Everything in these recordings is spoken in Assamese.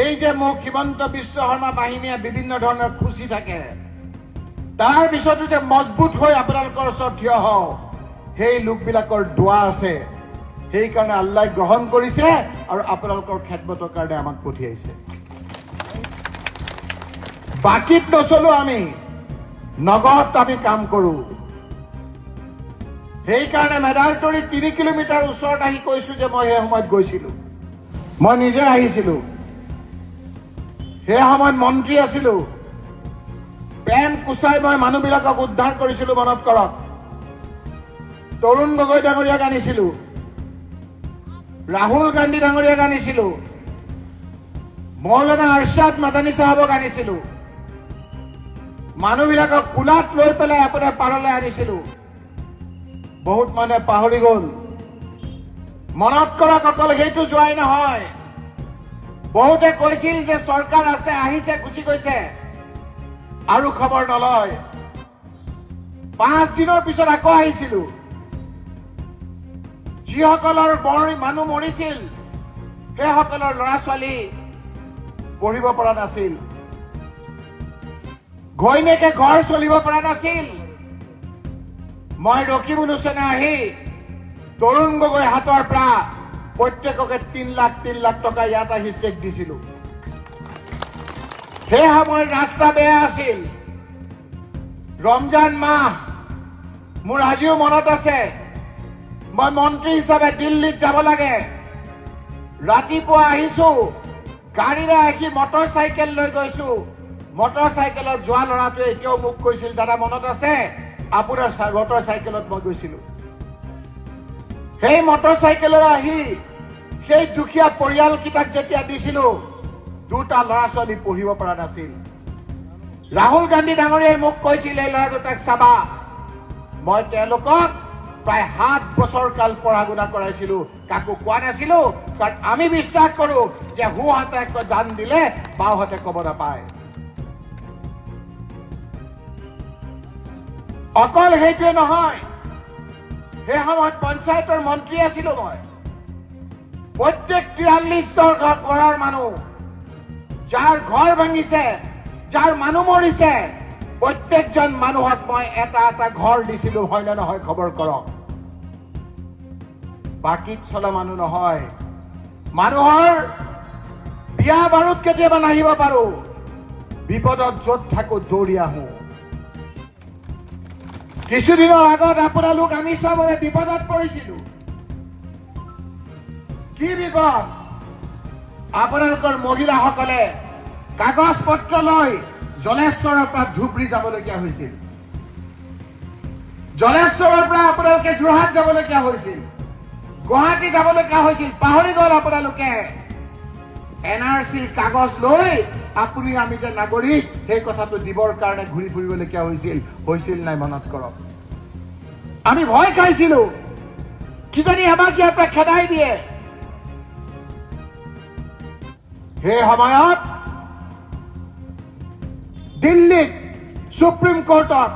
এই যে মোক হিমন্ত বিশ্ব শৰ্মা বাহিনীয়ে বিভিন্ন ধৰণৰ খুচি থাকে, তাৰ পিছতো যে মজবুত হৈ আপোনালোকৰ ওচৰত থিয় হওঁ, সেই লোকবিলাকৰ দোৱা আছে। সেইকাৰণে আল্লাই গ্ৰহণ কৰিছে আৰু আপোনালোকৰ খেদমতৰ কাৰণে আমাক পঠিয়াইছে। বাকীত নচলো, আমি নগদ আমি কাম কৰোঁ। সেইকাৰণে মেদাৰতৰী 3 কিলোমিটাৰ ওচৰত আহি কৈছোঁ যে মই সেই সময়ত গৈছিলোঁ, মই নিজে আহিছিলোঁ। সেই সময়ত মন্ত্ৰী আছিলোঁ, পেন কুচাই মই মানুহবিলাকক উদ্ধাৰ কৰিছিলোঁ, মনত কৰক। তৰুণ গগৈ ডাঙৰীয়াক আনিছিলোঁ, ৰাহুল গান্ধী ডাঙৰীয়াক আনিছিলোঁ, মৌলানা আৰশ্বাদ মাদানী চাহাবক আনিছিলোঁ, মানুহবিলাকক কোলাত লৈ পেলাই আপোনাৰ পাৰলৈ আনিছিলোঁ। বহুত মানুহে পাহৰি গ'ল। মনত কৰক, অকল সেইটো যোৱাই নহয়। বহুতে কৈছিল যে চৰকাৰ আছে, আহিছে, গুচি গৈছে, আৰু খবৰ নলয়। 5 দিনৰ পিছত আকৌ আহিছিলোঁ। যিসকলৰ মানুহ মৰিছিল, সেইসকলৰ ল'ৰা ছোৱালী পঢ়িব পৰা নাছিল, ঘৈণীয়েকে ঘৰ চলিব পৰা নাছিল। মই ৰকিবুল হুছেইনে আহি তৰুণ গগৈ হাতৰ পৰা প্ৰত্যেককে 3 লাখ টকা ইয়াত আহি চেক দিছিলোঁ। সেই সময়ত ৰাস্তা বেয়া আছিল। ৰমজান মাহ মোৰ আজিও মনত আছে। মই মন্ত্ৰী হিচাপে দিল্লীত যাব লাগে। ৰাতিপুৱা আহিছোঁ, গাড়ীৰে আহি মটৰ চাইকেল লৈ গৈছোঁ। মটৰ চাইকেলত যোৱা ল'ৰাটোৱে এতিয়াও মোক কৈছিল, দাদা মনত আছে আপোনাৰ মটৰ চাইকেলত মই গৈছিলোঁ। সেই মটৰ চাইকেলত আহি সেই দুখীয়া পৰিয়ালকেইটাক যেতিয়া দিছিলোঁ, 2টা ল'ৰা ছোৱালী পঢ়িব পৰা নাছিল। ৰাহুল গান্ধী ডাঙৰীয়াই মোক কৈছিল, এই ল'ৰা দুটাক চাবা। মই তেওঁলোকক প্ৰায় 7 বছৰ কাল পঢ়া শুনা কৰাইছিলোঁ, কাকো কোৱা নাছিলোঁ, কাৰণ আমি বিশ্বাস কৰোঁ যে সোঁহাতে দান দিলে বাওঁহাতে ক'ব নাপায়। অকল সেইটোৱে নহয়, সেই সময়ত পঞ্চায়তৰ মন্ত্ৰী আছিলোঁ মই। প্ৰত্যেক 43 ঘৰৰ মানুহ, যাৰ ঘৰ ভাঙিছে, যাৰ মানুহ মৰিছে, প্ৰত্যেকজন মানুহক মই এটা ঘৰ দিছিলোঁ, হয় নে নহয় খবৰ কৰক। বাকীত চলা মানুহ নহয়। মানুহৰ বিয়া বাৰুত কেতিয়াবা নাহিব পাৰোঁ, বিপদত য'ত থাকোঁ দৌৰি আহোঁ। কিছুদিনৰ আগত আপোনালোক আমি চবৰে বিপদত পৰিছিলোঁ। কি বিপদ? আপোনালোকৰ মহিলাসকলে কাগজ পত্ৰ লৈ জলেশ্বৰৰ পৰা ধুবুৰী যাবলগীয়া হৈছিল। জলেশ্বৰৰ পৰা আপোনালোকে যোৰহাট যাবলগীয়া হৈছিল, গুৱাহাটী যাবলগীয়া হৈছিল। পাহৰি গ'ল আপোনালোকে। NRCৰ কাগজ লৈ আপুনি আমি যে নাগৰিক, সেই কথাটো দিবৰ কাৰণে ঘূৰি ফুৰিবলগীয়া হৈছিল নাই মনত কৰক। আমি ভয় খাইছিলোঁ, কিজানি আমাক ইয়াৰ পৰা খেদাই দিয়ে। সেই সময়ত দিল্লীত সুপ্ৰিম কোৰ্টত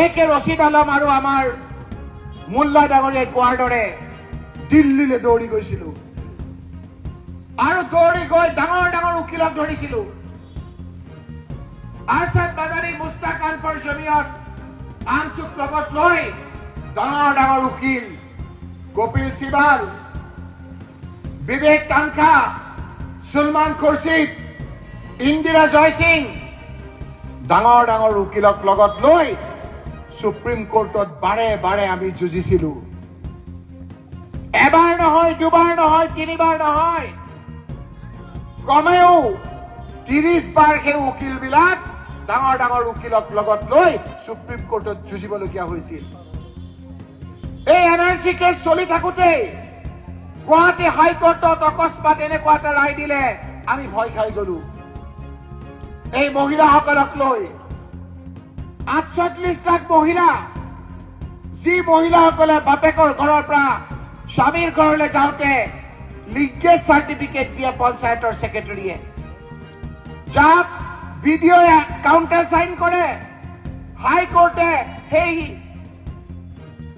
AK ৰছিদ আলম আৰু আমাৰ মোল্লা ডাঙৰীয়াই কোৱাৰ দৰে দিল্লীলৈ দৌৰি গৈছিলোঁ, আৰু দৌৰি গৈ ডাঙৰ উকিলক ধৰিছিলোঁ। আৰশ্বাদ মাদানী, মুস্তাক আনফৰ জমিয়ত, আনছুক লগত লৈ ডাঙৰ উকিল কপিল সিবাল, বিবেক টাংখা, সুলমান খুৰছিদ, ইন্দিৰা জয়সিং, ডাঙৰ উকিলক লগত লৈ সুপ্ৰিম কোৰ্টত বাৰে আমি যুঁজিছিলোঁ। এবাৰ নহয়, 2বাৰ নহয়, 3বাৰ নহয়, কমেও 30 বাৰ সেই উকিলবিলাক ডাঙৰ উকিলক লগত লৈ সুপ্ৰিম কোৰ্টত যুঁজিবলগীয়া হৈছিল। এই NRC কেছ চলি থাকোঁতে গুৱাহাটী হাইকোৰ্টত অকস্মাত এনেকুৱা এটা ৰায় দিলে, আমি ভয় খাই গ'লো। এই মহিলাসকলক লৈ 48 লাখ মহিলা, যি মহিলাসকলে বাপেকৰ ঘৰৰ পৰা স্বামীৰ ঘৰলৈ যাওঁতে লিংকেজ চাৰ্টিফিকেট দিয়ে পঞ্চায়তৰ ছেক্ৰেটাৰীয়ে, যাক BDOয়ে কাউণ্টাৰ চাইন কৰে, হাইকোৰ্টে সেই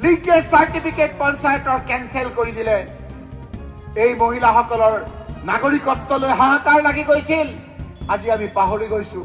লিংকেজ চাৰ্টিফিকেট পঞ্চায়তৰ কেনচেল কৰি দিলে। এই মহিলাসকলৰ নাগৰিকত্বলৈ হাহাকাৰ লাগি গৈছিল আজি আমি পাহৰি গৈছো